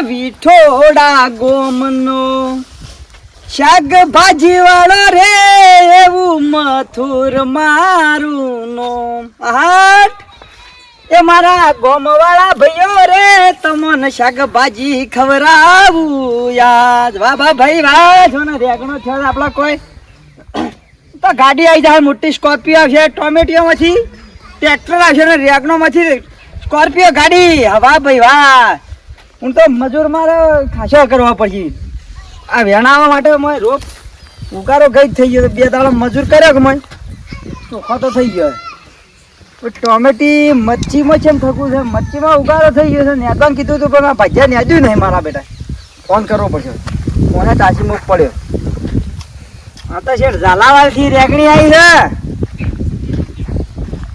વિઠોડા ગોમનો શાકભાજી વાળો રે એવું મથુર મારું નો હાટ એ મારા ગોમવાળા ભાઈઓ રે તમને શાકભાજી ખવડાવું યાદ વાહ ભાઈ વાહ જો ને રેગણો થયો આપણા કોઈ તો ગાડી આવી જાય મોટી સ્કોર્પિયો આવશે ટોમેટિયોમાંથી ટ્રેક્ટર આવશે ને રેગણોમાંથી સ્કોર્પિયો ગાડી વાહ ભાઈ વાહ હું તો મજૂર મારે ખાસો કરવા પડશે આ વેણાવા માટે મેં રોપ ઉગારો ગઈ થઈ ગયો 2 દાડા મજૂર કર્યો કે મેં ચોખ્ખો તો થઈ ગયો ટોમેટી મચ્છીમાં છે એમ થકું છે મચ્છીમાં ઉગારો થઈ ગયો છે નેદવાનું કીધું હતું પણ આ ભાજ્યા નેદ્યું નહીં મારા બેટા ફોન કરવો પડશે ફોને તાસી મૂક પડ્યો આ તો શેઠ ઝાલાવાડથી રેગણી આવી છે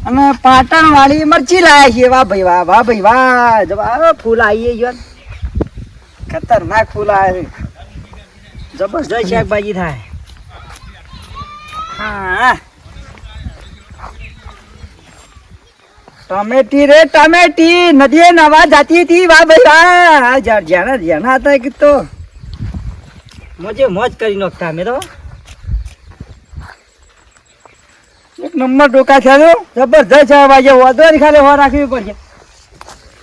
અને પાટણ વાળી મરચી લાયા છે વાહ ભાઈ વાહ જવા ફૂલ આવી ગયો ખતરનાક ફૂલ આવે છે જબરદસ્ત શાકભાજી થાય હા ટમેટી રે ટમેટી નદીએ નવા જાતી હતી વાહ ભાઈ વાહ જ્યાંના હતા કે તો મોજ કરી નાખતા અમે તો એક નંબર ડોકા થયા જબરદસ્ત વાજે વધવાની ખાલી હવા રાખવી પડશે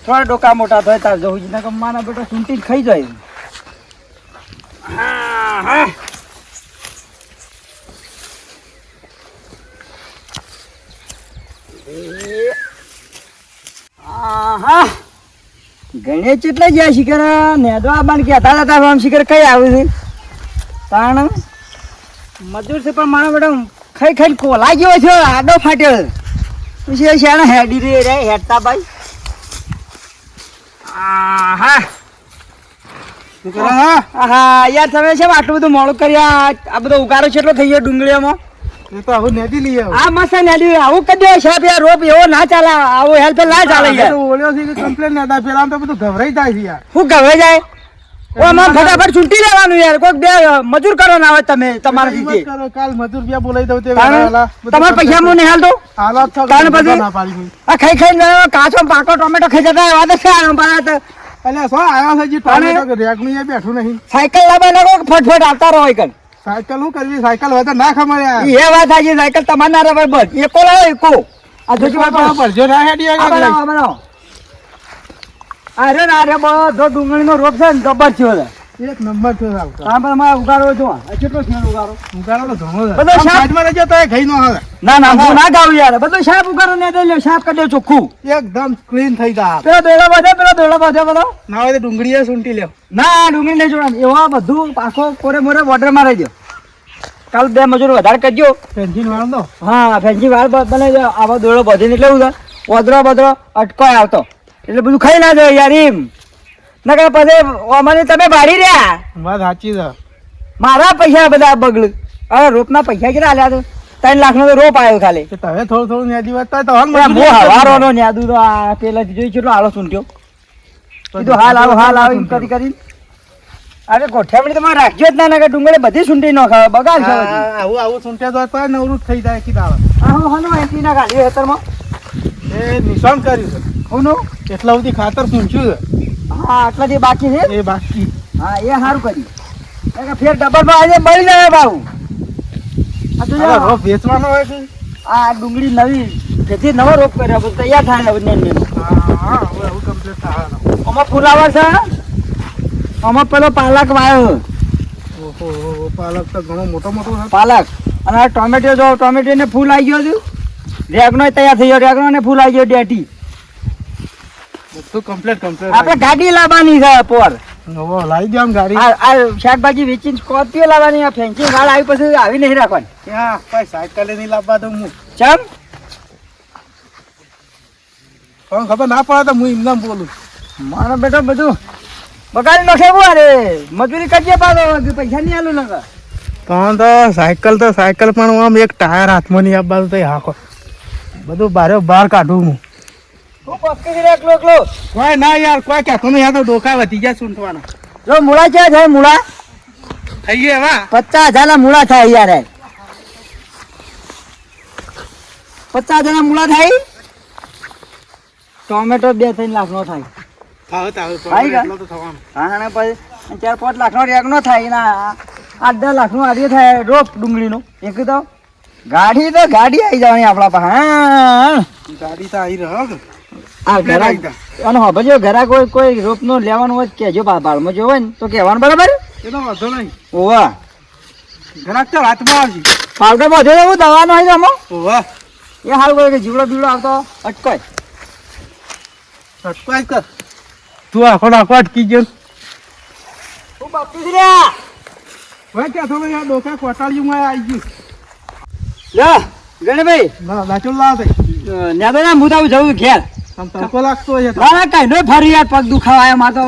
થોડા ડોકા મોટા થાય તાર જવું છે મારા બેટા સૂંટી જ ખાઈ જાય ગણેશ એટલે જ્યાં શિખર નેદવા બાણ કહેતા હતા આમ શિખર કઈ આવ્યું છે કારણ મજૂર છે પણ મારા બેટા ખાઈ કોલા ગયો છે આડો ફાટ્યો પછી શાના હેડી રે હેડતા ભાઈ યાર તમે છે આટલું બધું મોડું કર્યા આ બધો ઉગારો કેટલો થઈ ગયો ડુંગળીઓમાં તો આવું નેદી લઈએ આ મસ્ત નેદી આવું કદી સાહેબ યાર રોપ એવો ના ચાલે આવું હેલ્પ ના ચાલે યાર ઓળ્યો છે કે કમ્પ્લેન ના પેલા તો બધું ગભરાઈ જાય છે યાર હું ગભરાઈ જાય ઓ મામ ફટાફટ છૂટી લેવાનું યાર કોઈક બે મજૂર કરો ના આવે તમે તમારા રીતે કાલ મજૂર બે બોલાવી દઉં તે તમારા પૈસા હું નહીં હાલતો હાલત છો તાણ પછી આ ખાઈ કાચો પાકો ટોમેટો ખાઈ જતા વાત છે આમ પાડત એટલે સો આવ્યો છે જી ટોમેટો રેગણી એ બેઠું નહીં સાયકલ લાવવા લાગો ફટફટ આવતા રહો એકન સાયકલ હું કરવી સાયકલ હોય તો ના ખમાડ્યા એ વાત આજે સાયકલ તમાર ના રબર બસ એકો લાવો એકો આ જોજી વાત પર જો ના હેડી બનાવો અરે ના રે બધો ડુંગળીનો રોપ છે ને જબર થયો છે એક નંબર થયો આવતો આ પર માં ઉગારો જો કેટલો છે ઉગારો તો ઘણો છે બધો સાઈડમાં રહેજો તો ગઈ નો આવે ના હું ના ગાવ યાર બધો સાપ ઉગારો ને દે લ્યો સાપ કરી દે ચોખ્ખું એકદમ ક્લીન થઈ જા પેલો દોડો બધો બધો ના હોય તો ડુંગળી એ સૂંટી લ્યો ના ડુંગળી નહીં જોડવાનું એવા બધું પાછો કોરે મોરે બોર્ડર માં રહી દો કાલ 2 મજૂર વધારે કરજો ફેન્સિંગ વાળ દો હા ફેન્સી વાળ બનાવી દો આવા દોડો બધીને એટલે એવું વધરો અટકાય આવતો એટલે બધું ખાઈ ના જાય યાર એમ ના કે પછી અમારે તમે ભાડી રહ્યા વાત સાચી છે મારા પૈસા બધા બગડ હવે રોપના પૈસા કેટલા આલ્યા તો 3 લાખનો તો રોપ આવ્યો ખાલી તમે થોડું નેદી વધતા તો હવારોનો ન્યાદુ તો આ પેલા જોઈ કેટલો આલો સુંટ્યો કીધું હાલ આવો એમ કરી અરે ગોઠવણી તમારે રાખજો જ ના કે ડુંગળી બધી સૂંટી ન ખાવે બગાડ છે આવું સૂંટ્યા તો નવરું થઈ જાય કી દાળ હનો એન્ટી ના ગાડી હેતરમાં એ નિશાન કર્યું છે હોનો એટલા સુધી ખાતર પૂંચ્યું છે હા આટલા જે બાકી છે એ બાકી હા એ સારું કર્યું ફેર ડબલ માં આજે મળી જાય બાબુ રોપ વેચવાનો હોય છે આ ડુંગળી નવી તેથી નવો રોપ કર્યો પછી તૈયાર થાય હવે હા હવે કમ્પ્લીટ થાય આમાં ફુલાવર છે આમાં પેલો પાલક વાયો ઓહો પાલક તો ઘણો મોટો છે પાલક અને આ ટોમેટો જો ટોમેટો ને ફૂલ આવી ગયો હતું રેગનો તૈયાર થઈ ગયો રેગનો ને ફૂલ આવી ગયો ડેટી બધું કમ્પ્લીટ આપણે ગાડી લાવવાની છે પોર નવો લાવી દો આમ ગાડી આ શાકભાજી વેચીને સ્કોર્પિયો લાવવાની આ ફેન્સી વાળ આવી પછી આવી નહીં રાખવાની ત્યાં કોઈ સાયકલ નહીં લાવવા દઉં હું ચમ પણ ખબર ના પડે તો હું એમને બોલું મારો બેટો બધું બગાડી નાખે અરે મજૂરી કરજે પાડો પૈસા નહીં આલું લગા તો સાયકલ પણ આમ એક ટાયર હાથમાં નહીં આપવાનું તો હાકો બધું બહાર કાઢું હું કોઈ ના યાર કોઈ કહેતો નહીં આ તો ડોકા વધી ગયા સૂંટવાના જો મૂળા છે મૂળા થઈ ગયા એવા 50,000 ના મૂળા થાય યાર 50,000 ના મૂળા થાય ટોમેટો 2-3 લાખ નો થાય હા તાવ આવી ગયા? એટલો તો થવાનું. હા અને પછી 4-5 લાખનો રેગ નો થાય એના 8-10 લાખનો આદિ થાય રોપ ડુંગળીનો એક તો ગાડી આવી જવાની આપણા પાસે હા ગાડી તો આવી રહ્યો કે આ ઘરા અને હવે જો ઘરા કોઈ રોપ નો લેવાનું હોય તો કહેજો બાળમાં જો હોય ને તો કહેવાનું બરાબર એનો વાંધો નહીં. ઓવા ઘરાક તો રાતમાં આવશે. પાવડર બધો એવું દવાનો હોય આમાં વાહ એ સારું કરે કે જીવડો બીવડો આવતો અટકાય સબસ્ક્રાઇબ કર. તું આખો અટકી ગયો. હું બાપુ છે લ્યા. ભાઈ ક્યાં થોડું યાર ડોકા કોટાળીમાં આવી ગયું. લે ગણભાઈ ના લાચો લાવ થઈ. નેદા હું તો જવું ઘેર આમ તડકો લાગતો હોય છે. ના ના કઈ નો ફરી યાર પગ દુખાવા મારે તો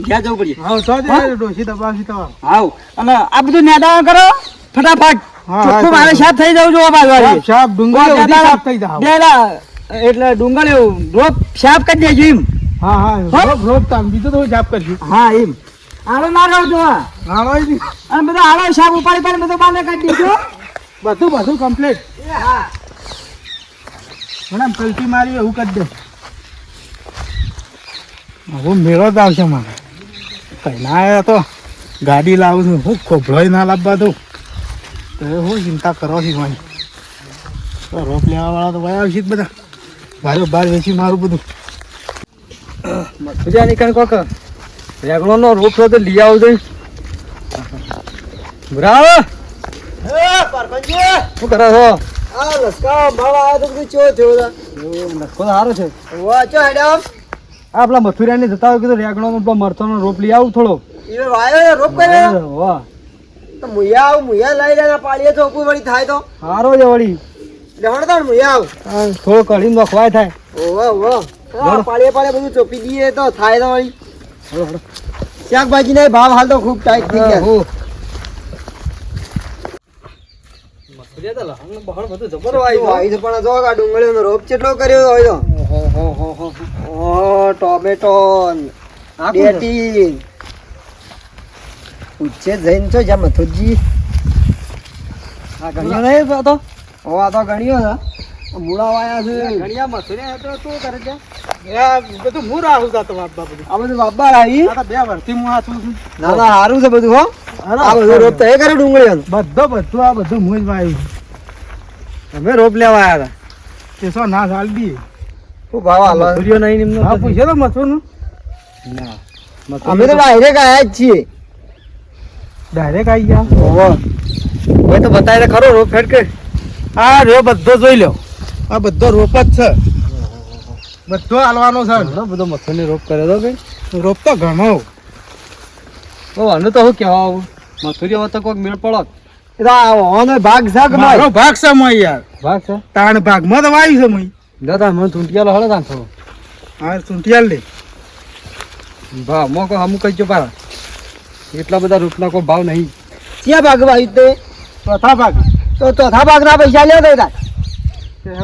ઘેર જવું પડશે હા તો જ ડોસી દબાવશી તમારે. હાવ અને આ બધું નેદા કરો ફટાફટ હા, ચોખ્ખું હા, મારે સાફ થઈ જવું જોવા બાજુ સાપ ડુંગળી બધી સાફ થઈ જાવ. એટલે ડુંગળી રોપ સાફ કરી દેજો એમ હા હા રોપ તામ બીજું તો જાપ કરશું. હા એમ આડો ના રહો હાલો ઈ અને બધા આડો સાફ ઉપાડી બધું બાને કાઢી દેજો બધું કમ્પ્લીટ. હા મને કલ્ટી મારી એવું કરી દે. હવે મેળો જ આવશે મારે. કઈ ના આવ્યા તો ગાડી લાવું છું. હું ખોભળોય ના લાવવા દઉં તો હું ચિંતા કરો છો મારી. તો રોપ લેવા વાળા તો વયા આવશે જ બધા. ભારે બહાર વેચી મારું બધું. મથુરિયા નીકળ કોક રેગણો નો રોપ તો લઈ આવજો બરાબર શું કરો છો આ લસકા ભાવ આવ્યો તો બધું ચો થયો લસકો સારો છે વાચો હેડમ આપલા મથુરિયા ને જતા હોય કીધું રેગણો નો મરતો નો રોપ લઈ આવું થોડો એ વાયો રોપ કર્યો વાહ તો મુયા લઈ લેના પાડીએ તો કોઈ વળી થાય તો સારો છે વળી લેવણ તો મુયા આવ થોડો કઢી નખવાય થાય ઓવા ઓવા પાડીએ બધું ચોપી દઈએ તો થાય તો વળી શાકભાજી ના ભાવ હાલ તો ખૂબ ટાઈટ થઈ ગયા રોપ કેટલો કર્યો હોય તો ટોમેટો પૂછે જઈને છો જ્યાં મથુરજી આ ગણ્યો નહીં તો આ તો ગણ્યો છે મૂળા વાયા છે ગણ્યા મથુરિયા તો શું કરે છે બધું હું રાહુલ થતો બાપા બધું. આ બધું બાબા આવી આ તો 2 વર્ષથી હું હાથું છું. ના ના સારું છે બધું હો આ બધું રોપ તો એ કરે ડુંગળી બધું આ બધું હું જ વાવ્યું. અમે રોપ લેવા આવ્યા તે સો ના ચાલ દી. શું ભાવ હાલો મથુરિયો નહીં નિમનો હા પૂછે તો મથુરનું. ના અમે તો ડાયરેક્ટ આયા જ છીએ ડાયરેક્ટ આવી ગયા. ઓહો કોઈ તો બતાવી ખરો રોપ ફેટ કે આ રહ્યો બધો જોઈ લો. આ બધો રોપ જ છે. બધો હાલવાનો છે. ઘણો બધો મથુરને રોપ કર્યો તો કઈ રોપ તો ઘણો. આનું તો શું કહેવા આવું મથુરિયો તો કોઈક મેળ પડો ભાગ છે કે મારો ભાગ છે મય યાર. ભાગ છે તાણ ભાગમાં તો વાવી છે મય. દાદા મને ચૂંટિયાલો હળે તા થોડો હા ચૂંટિયાલ લે. ભાવ મોકો અમુક જ જો પારા એટલા બધા રૂપના કોઈ ભાવ નહીં ક્યાં ભાગ વાવી તે ચોથા ભાગ. તો ચોથા ભાગના પૈસા લ્યો તો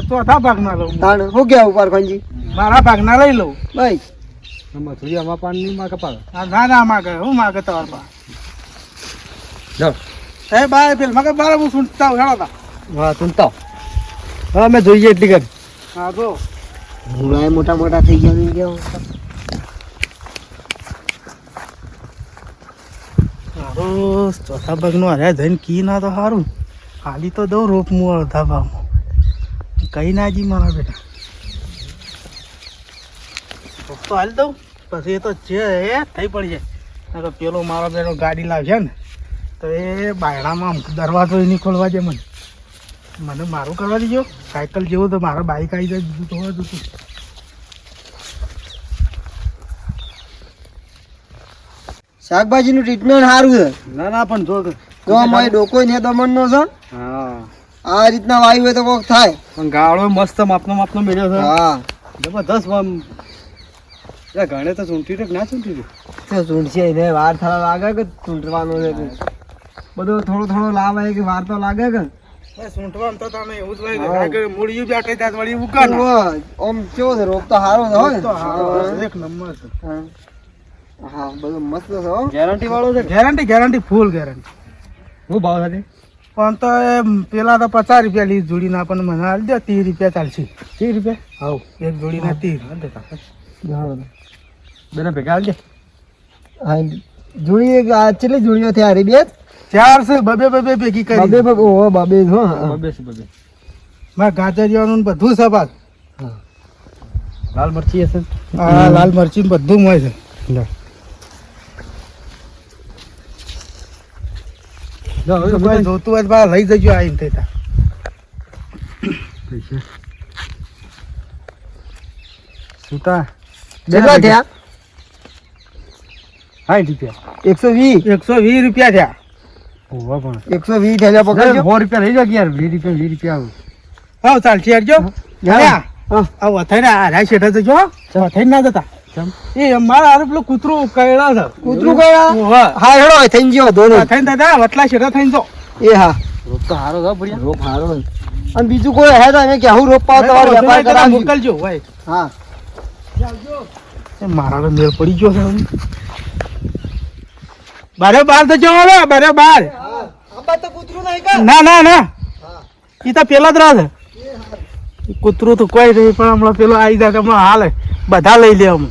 ચોથા ભાગ ના લઉં. તાણ શું કેવું પારખનજી મારા ભાગ ના લઈ લઉં. ભાઈ મથુરિયામાં પાણી માં કપાવે ના ના માગે હું માગે તમારા પાસે. જાઓ એ બાય પેલ મગર બાર હું સુનતા હેળો તા. હા ચૂંટતા હા મેં જોઈએ એટલી કરી હા જો મૂળા મોટા મોટા થઈ ગયા સારું ચોથા ભાગનું અરે જઈને કી ના તો સારું. હાલી તો દઉં રોપ હું અડધા ભાવમાં. કઈ ના જી મારા બેટા. રોપ તો હાલી દઉં પછી એ તો છે એ થઈ પડી જાય. તો પેલો મારો બેનો ગાડી લાવશે ને તો એ બાયણામાં દરવાજો એની ખોલવા દે મને. મને મારું કરવા દીજો. સાયકલ જેવું તો મારા બાઈક આવી જાય બીજું તો હોય હતું. શાકભાજીનું ટ્રીટમેન્ટ સારું છે ના ના પણ જો અમારે ડોકો ને દમણનો છે હા આ રીતના વાયુ હોય તો કોક થાય પણ ગાળો મસ્ત માપનો મેળ્યો છે હા જબરદસ્ત ઘણે તો ચૂંટી તો ના ચૂંટી તો ચૂંટશે એને વાર થવા લાગે કે ચૂંટવાનો છે બધું થોડો લાভ આવે કે વાર તો લાગે કે સૂંટવાનું તો તમે એવું જ લાગે મૂળિયું બેઠે ત્યાં વળી ઉગાડ ઓમ કેવો છે રોપ તો સારો છે હોય એક નંબર છે. હા બધું મસ્ત છે હો ગેરંટી વાળો છે ગેરંટી ફૂલ ગેરંટી. શું ભાવ સાથે પણ તો એ પેલા તો 50 રૂપિયા લીધ જોડીના પણ મને હાલ દો 30 રૂપિયા ચાલશે. 30 રૂપિયા હાવ એક જોડીના 30. બેને ભેગા આવજે. હા જોડી કેટલી જોડીઓ થઈ હારી બે 4 છે બબે ભેગી કરી બબે બબે હો બબે હો બબે છે બબે. માં ગાજરિયાનું ને બધું છે પાછ. લાલ મરચી હશે. હા લાલ મરચી ને બધું મળે છે. જો હવે કોઈ જોતું હોય તો બા લઈ જજો આઈને થતા. સુતા કેટલા થયા 60 રૂપિયા. 120 120 રૂપિયા થયા. ઓવા પણ 120 થેલા પકડજો 100 રૂપિયા લઈ જાવ યાર. 20 રૂપિયા હા ચાલશે હેડજો. હા આ વથાઈને આ શેઠા જજો. વથાઈને ના જતા. એ મારા હારે પેલું કૂતરું કયડા છે. કૂતરું કયા ઓવા. હા હેડો થઈને ગયો દોનો વથાઈને દાદા વટલા શેઠા થઈને જો. એ હા રોપ તો હારો છે ભડિયા. રોપ હારો અને બીજું કોઈ હે તો અમે કેવું રોપ પાવ તમારો વેપાર કરાવજો મોકલજો ભાઈ. હા મારા તો મેળ પડી ગયો છે. બારે બાર તો જવો ને બારે બાર. આબા તો કૂતરું નહીં કા ના ના ના હા ઈ તો પેલા જ રાહ છે. કૂતરું તો કોઈ નહીં પણ હમણાં પેલો આવી જાય હમણાં હાલે બધા લઈ લે અમે.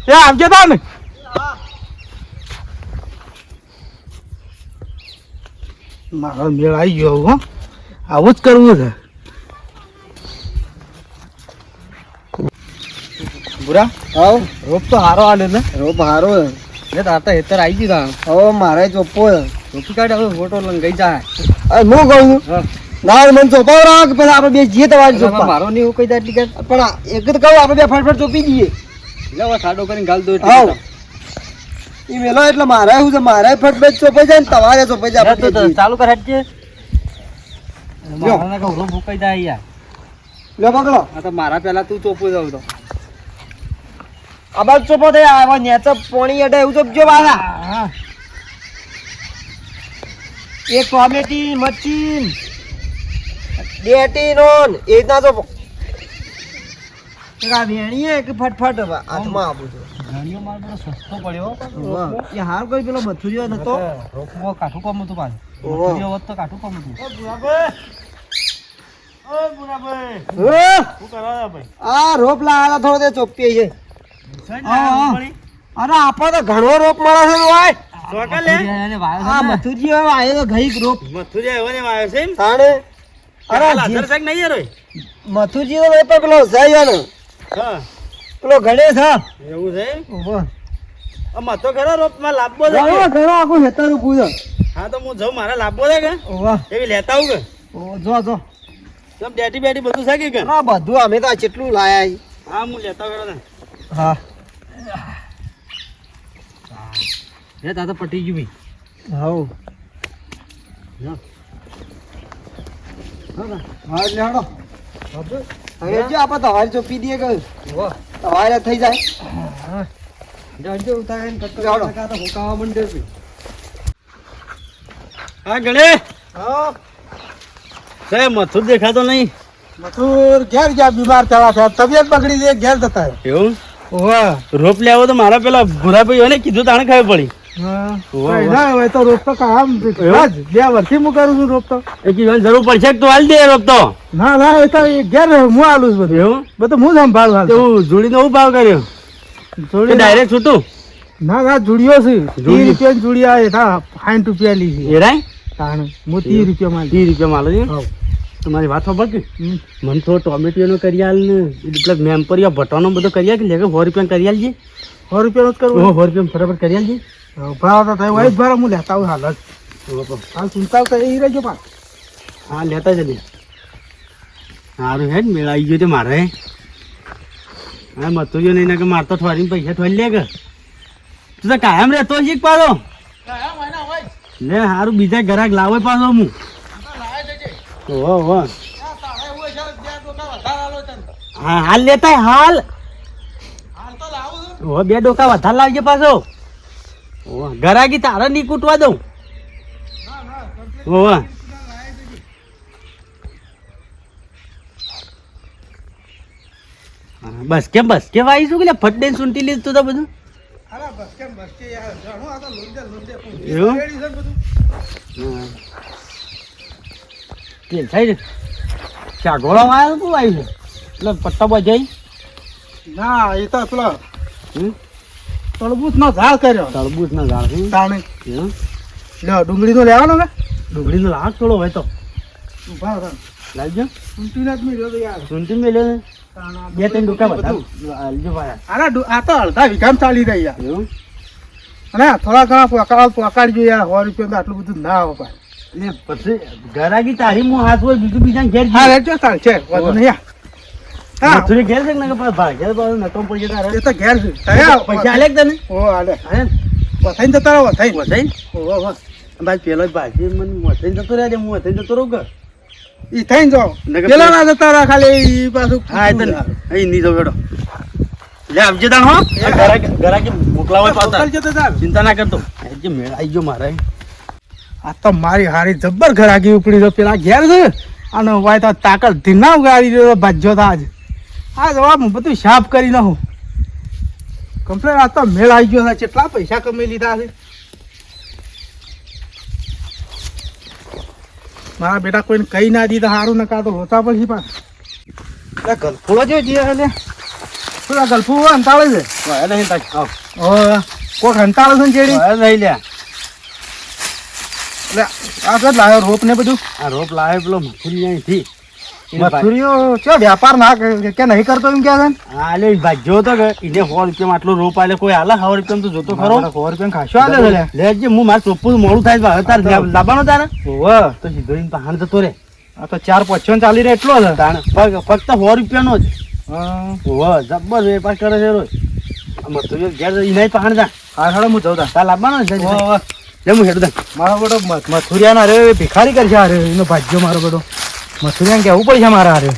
એ આવજો તા ને. મારો મેળ આવી ગયો હો. આવું જ કરવું છે. બુરા આવ રોપ તો હારો આલે ને. રોપ હારો લે તાતા હેતર આવી ગઈ તા. હવે મારે ચોપ્પો રોપી કાઢ હવે ફોટો લઈને ગઈ જાય. અરે હું કહું છું હા. ના મને ચોપાવ રાખ પછી આપણે બે જઈએ તમારી ચોપ્પા મારો નહીં એવું કહી દે એટલી કે પણ એક જ કહું આપણે બે ફટફટ ચોપી દઈએ લેવા સાડો કરીને ગાલ દો આવ એ મેલો એટલે મારે શું છે મારે ફટફટ ચોપાઈ જાય ને તમારે ચોપાઈ જાય આપણે બે જઈએ. ચાલુ કર હેડજે. મારા કે ઓલો ભૂકાઈ જાય યાર. લો પકડો આ તો મારા પહેલા તું ચોપું જાવ તો. આ બાજુ ચોપો થઈ આવા નેચા પોણી અડે એવું ચોપજો બાલા હા એક ટોમેટી મરચી ડેટી નોન એ રીતના ચોપો એક આ વેણીએ કે ફટફટ હાથમાં આપું છું ગાડીઓ માર બરો સસ્તો પડ્યો. વાહ એ હાર કોઈ પેલો મથુરિયો નતો રોપમાં કાઠું કામ હતું પાછું. ઓહો. મથુરીઓ હોત તો કાઠું કામ હતું. આ રોપ લાયા થોડો તે ચોપી છે અરે આપા તો ઘણો રોપ મળે છે ભાઈ મથુરીઓ એને વાયો આ છે ને. મથુરિયો આવ્યો તો ઘઈક રોપ મથુરિયા તાણે અરે મથુરજી તો નહીં પણ પેલો જઈ ને પેલો ગણેશ હા એવું છે. ઓહો. આમાં તો ખરો રોપમાં લાભો છે ઘણો ઘણો આખું હેતારું પૂછો હા તો હું જાઉં મારે લાભો છે કે ઓહો એવી લેતા આવું કે ઓહો જો જો તમ ડેટી બેટી બધું છે કે આ બધું અમે તો આ કેટલું લાયા ઈ. હા હું લેતા કરો ને. હા હે તાતા પટી ગયું ભઈ. હાઉ હા લેડો હવે જો આપણે તમારી ચોપી દઈએ કે તમારે થઈ જાય જાણજો ઉતારીને કટકો જાડો. કાકા તો હુકાવા મંડે છે. હા ગણે હા સાહેબ મથુર દેખાતો નહીં. મથુર ઘેર ગયા બીમાર થયા છે તબિયત બગડી છે ઘેર જતા એવું ઓહો રોપ લેવો તો મારા પેલા ભૂરાભાઈ ને કીધું તાણે ખબર પડી. હવે તો રોપ તો કામ 2 વર્ષથી હું કરું છું રોપ તો એ કીધું જરૂર પડશે કે તું હાલ દે રોપ તો. ના ના એ તો ઘેર હું આલું છું બધું એવું બધું હું સંભાળું હાલ તો જોડીનો શું ભાવ કર્યો જોડી ડાયરેક્ટ છૂટું ના ના જુડિયો છે 30 રૂપિયા જુડિયા એઠા 60 રૂપિયા લી છે એ રાય તાણે હું 30 રૂપિયા માં 30 રૂપિયા માલો છે. હાઉ. તમારી વાત ખબર કે મને તો ટોમેટીનો કરીયાલ ને એટલે મેમ્પરિયા ભટાનો બધો કરીયા કે લેકે 100 રૂપિયા કરીયાલ છે. 100 રૂપિયા જ કરવું 100 રૂપિયા ફટાફટ કરીયાલ છે. ભાવ તો થાય હોય જ ભાવ હું લેતા આવું હાલ જ હાલ ચિંતા તો એ રહેજો પાછ હા લેતા જજે. સારું હે ને મેળ આવી ગયો તે મારે. હા મથુરીઓ નહીં ના કે મારતો ઠવારીને પૈસા ઠોરી લે કે તું તો કાયમ રહેતો છે પાછો લે સારું બીજા ગ્રાહક લાવે પાછો હું ઓહો હા હાલ લેતા હાલ ઓ 2 ડોકા વધારે લાવજે પાછો ઓ ગરાગી તારે નહીં કૂટવા દઉં ઓહ બસ કેમ આવીશું કે ફટ દઈને સૂંટી લીધું તો બધું એવું તેલ થાય છે ચાગોળામાં આવ્યું તું આવ્યું એટલે પટ્ટા બજાઈ ના એ તો પેલો હમ? તળબૂચ નો ઝાડ કર્યો તરબૂચના ઝાડ છે. તાણે એમ? લ્યો ડુંગળી નો લેવાનો કે ડુંગળીનો લાગ થોડો હોય તો ઉભા રહો લાવજો. ઊંચી જ મેળ્યો તો યાર સુનતી મેલે ને તાણા બે ત્રણ ડોકા બધા બધું. હાલજો ભાઈ. આ તો અડધા વીઘામાં ચાલી રહી યાર એવું? અને થોડા ઘણા પકાડજો યાર 100 રૂપિયા તો આટલું બધું ના આવે ભાઈ ને પછી ગરાગી તારી મો હાથ હોય બીજું બીજા ઘેર હા જઈએ. રેજો તાણ છે વધુ નહીં યાર. હા મથુરી ઘેર છે કે ના ભાઈ ઘેર પાછું નકમ પડી જતા રહે. એ તો ઘેર છે તયા પૈસા આલે કે તને? ઓ આલે હે? વથાઈને જતા રહો વથાઈને વધાઈ? ઓ વાહ ભાઈ પેલો ભાઈ મને વધાઈ જતો રહે હું વધાઈ જતો રહું કે ઈ થઈને જાઓ નકર પેલા ના જતા રહો ખાલી ઈ પાછું હા એ તો અહીં નહીં જવું હેડો. લે આપજે તાણ હો. ગરાગી મોકલાવો પાછા. મોકલજો તો તાર. ચિંતા ના કરતો જે મેળ આવી ગયો મારે. આ તો મારી હારી જબ્બર ઘરાકી ઉપડી તો પેલા ઘેર છે અને વાય તો તાકત ધીના ઉગાડી રહ્યો ભાજ્યો તો આજ જવાબ બધું સાફ કરી નાખું કમ્પ્લેટ આ તો મેળ આવી ગયો છે કેટલા પૈસા કમાઈ લીધા છે મારા બેટા કોઈને કઈ ના દીધા સારું નકા તો હોતા પણ પાછા ગલફોડો જો જે એટલે પેલા ગલફો અંતાળે છે વાય નહીં તાક આવ. કોક અંતાળે છે ને ચેડી વાય નહીં લે. એટલે આ કદ લાવ્યો રોપ ને બધું આ રોપ લાવે પેલો મથુરી અહીંથી. મથુરીઓ ચો વ્યાપાર ના કે નહીં કરતો એમ કે છે હા લે ભાજ્યો તો કે એને 100 રૂપિયામાં આટલો રોપ આલે કોઈ આલે 100 રૂપિયામાં તો જોતો ખરો. 100 રૂપિયા ખાશો આલે છે લે લેજે હું મારે ચોખ્ખું મોડું થાય છે. હવે તાર લાવવાનો તારે ઓવે તો સીધો ઈને પહાણ જતો રે. આ તો 4.55 ચાલી રહે એટલો છે તાણે ફક્ત 100 રૂપિયાનો જ. હા ઓવે જબ્બર વેપાર કરે છે રોજ. મથુરી ઘેર ઈને પહાણ જા. હાડો હું જઉં તા તાર લાવવાનો ને જજે. ઓવે લે હું હેડ દે. મારો બેટો મથુરિયાના રે ભિખારી કરશે અરે એનો ભાજ્યો મારો બેટો મથુરિયાને કેવું પડશે મારા અરે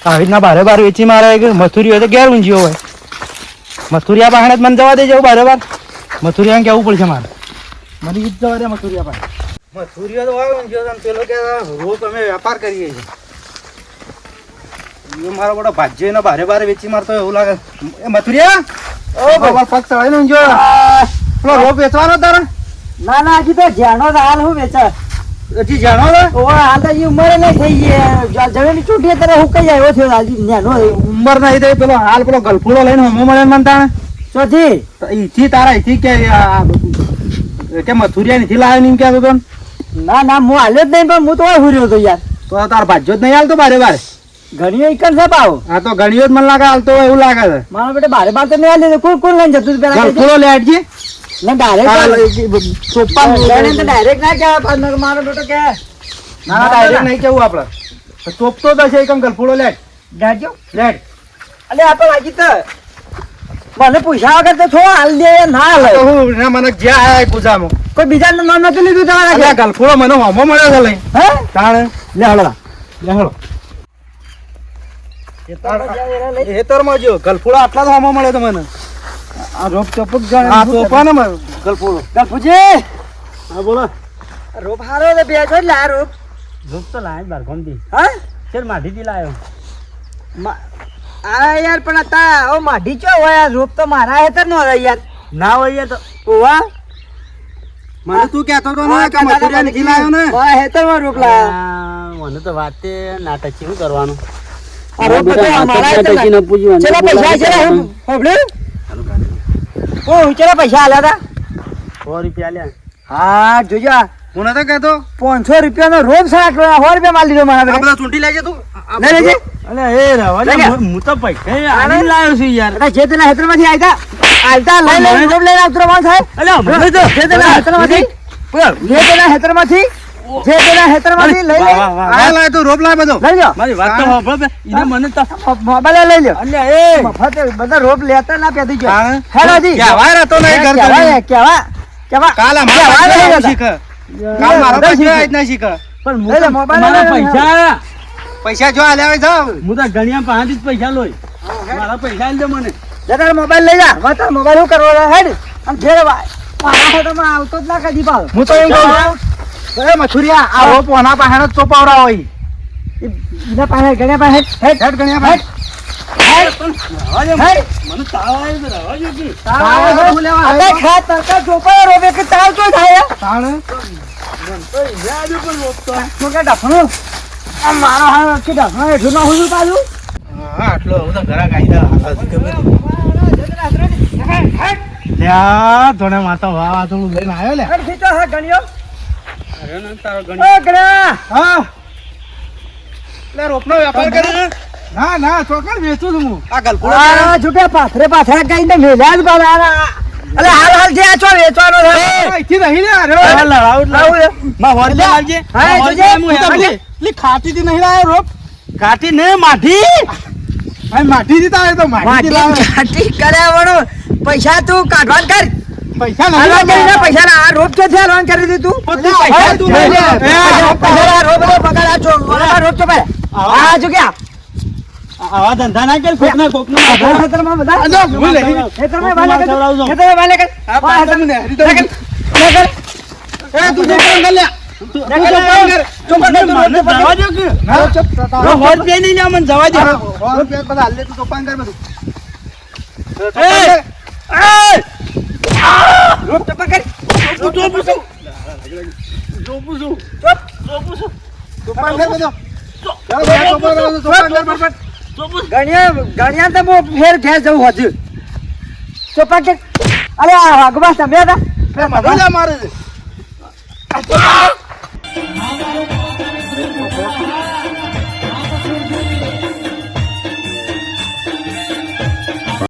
આવી રીતના બારે વેચી મારે કે મથુરી હોય તો ઘેર ઊંઝીઓ હોય મથુરિયા પાસે જ મને જવા દે જવું બારે મથુરિયાને કેવું પડશે મારે મને ઈ જ જવા દે મથુરિયા પાસે મથુરિયા તો હોય ઊંઝીઓ છે પેલો કે રોજ અમે વેપાર કરીએ છીએ એ મારો બેટો ભાજ્યો એનો બારે વેચી મારતો એવું લાગે એ મથુરિયા ઓ બાબા પગ ચડાઈ ને ઊંઝીઓ પેલો રોપ વેચવાનો તારે ના ના હજી તો જાણો તો હાલ હું વેચા હજી જાણો ને ઓ હાલ તો હજી ઉંમરે નહીં થઈ ગઈ જમીન ચૂંટીએ ત્યારે હું કઈ આવ્યો થયો હજી ન્યાનો ઉંમર નહીં થઈ પેલો હાલ પેલો ગલફુડો લઈને હમો મળે મનતા ચોથી ઈથી તારા ઈથી કે મથુરિયા નીથી લાવ્યો નહીં કહેતો તો ના ના હું હાલ્યો જ નહીં પણ હું તો હુર્યો હતો યાર તો તાર ભાજ્યો જ નહીં હાલતો બારે ઘણીઓ એકન છે પાવ આ તો ઘડીઓ જ મને લાગે હાલતો હોય એવું લાગે છે મારા બેટા બારે બાર તો નહીં હાલ્યો કોણ કોણ લઈને જતું પેલા ગલફુડો લે હટજી ના ડાયરેક્ટ ચોપ્પા ડાયરેક્ટ ના કહેવાય મારો બેટો કે ના ડાયરેક્ટ નહીં કેવું આપણે તો ચોપતો તો છે એકમ ગલફુડો લે જાજો લેટ અલે આ તો લાગી તો મને પૂછ્યા વગર તો થોડો હાલ દે ના હાલે તો હું ના મને જ્યાં આયા પૂજામાં કોઈ બીજાનું નામ નથી લીધું તમારા અલ્યા ગલફુડો મને હમો મળ્યો છે લઈ હે તાણે લે હળો. લે હળો ખેતરમાં જો ગલફુડો આટલા તો હમો મળ્યો તો મને આ રોપ ચપક જાણે. આ ચોપા ને મારું ગલફોડો. ગફુજી હા બોલો. રોપ હારો ને બે જો લા રોપ રોપ તો લાય બાર ગમતી. હા શેર માઢીથી લાયો. આ યાર પણ હતા ઓ માઢી ચો હોય રોપ તો મારા હેતર નો હોય યાર ના હોય તો ઓવા મને તું કહેતો તો ને કે મથુરિયા નીકળી લાવ્યો ને મારા હેતર માં રોપ લાયા મને તો વાતે નાટક શું કરવાનું. આ રોપ તો મારા હેતર ચલા પૈસા ચલા હું હોબળ્યું ઓ ચલા પૈસા આલ્યા તા 100 રૂપિયા લ્યા. હા જોજો હું નતો કહેતો 500 રૂપિયાનો રોપ સાટ 100 રૂપિયા માલ લીધો મારા આ બધા ચૂંટી લેજે તું લઈ લેજે અલે એ રવા દે. હું તો પૈસા આલી લાયો છું યાર. અરે જે તેના હેતર માંથી આલતા લઈ રોપ લઈને આવતો માણ સાહેબ અલે મને તો જે તેના હેતર માંથી જે તેના હેતર માંથી લઈ લે આ લાય તું રોપ લાય બધો લઈ લો મારી વાત તો સાંભળો બે. ઈને મને તો મોબાઈલ લઈ લો અલે એ મફત બધા રોપ લેતા ના પેદી ગયો હા. હેલોજી કહેવાય રહેતો નહીં ઘર કેવા કેવા કાલ અમારા શીખ કાલ મારો પૈસા જ નહીં શીખ પણ લઈ લે, મોબાઈલ મારા લઈ લે. પૈસા આયા. પૈસા જો આલ્યા હોય જાવ હું તો ગણ્યા પાસેથી જ પૈસા લોય. મારા પૈસા આલજો મને. જરા મોબાઈલ લઈ જા માતા મોબાઈલ શું કરવો હેડ આમ ઘેર મારા હાથમાં આવતો જ ના કદી પાવ હું તો એમ કહું એ મથુરિયા આ રોપ ઓના પાસે જ ચોપાવડા હોય એના પાસે ગણ્યા પાસે હેડ હેડ ગણ્યા ભાઈ રવા દે. હેડ મને તાવ આવ્યો તો રવા દે કે. તાવ હું લેવા અરે ખા તરકા ચોપાયો રોપે કે તાવ તો થાય તાણ તો યાદ પણ રોકતો. તો કે ડફણું આ મારો હાથ કે ડફણું હેઠું ના હું પાછું હા આટલો હું તો ઘરા ગાઈ લ્યા ધોણે માતા વાવા થોડું લઈને આવ્યો લે હા લે રોપનો વેપાર કરે ના ના ચોકડ વેચું છું હું આ આ છૂટે પાથરે પાથરે કઈને મેલ્યા જ બાળા. અલે હાલ જે આ ચો વેચવાનો છે. અહીંથી રહી લે અરે માં હોર લે આવજે. હા જોજે. ખાટીથી નહીં લાવ્યો રોપ કાટી ને માઠી આ માટીથી તો આવ્યો તો માટીથી માટી લાવ્યો. કાટી કર્યા વણો પૈસા તું કાઢવાન કર. પૈસા હાલવા નહીં કરીને પૈસા ના આ રોપ કે છે હાલવાન કરી દીધું. પૈસા તું લઈ લે. પૈસા રોપ નો પગાર આ ચો રોપ તો પહેલા. આ જો ક્યાં આવા ધંધા ના કર કોકના કોકના ખેતરમાં બધા આજો, ભૂલ નહીં. ખેતરમાં વાલે કર. ખેતરમાં વાલે કર. આ પાછળ ને હરી તો કર. એ તું જે કામ કર લે જવા દો કે ના ચપ હોર પે નહીં લે મને જવા દે બધા હાલ લે તું તોફાન કર બધું રોપ તો પકડ. તોફાન કર બધું ચાલો ભાઈ તોફાન કર તોફાન કર ફટફટ ગણ્યા તો બહુ ફેર ઘેર જવું હજુ તો પકડ. અરે આ વાઘબા તમે હતા મજા મારે છે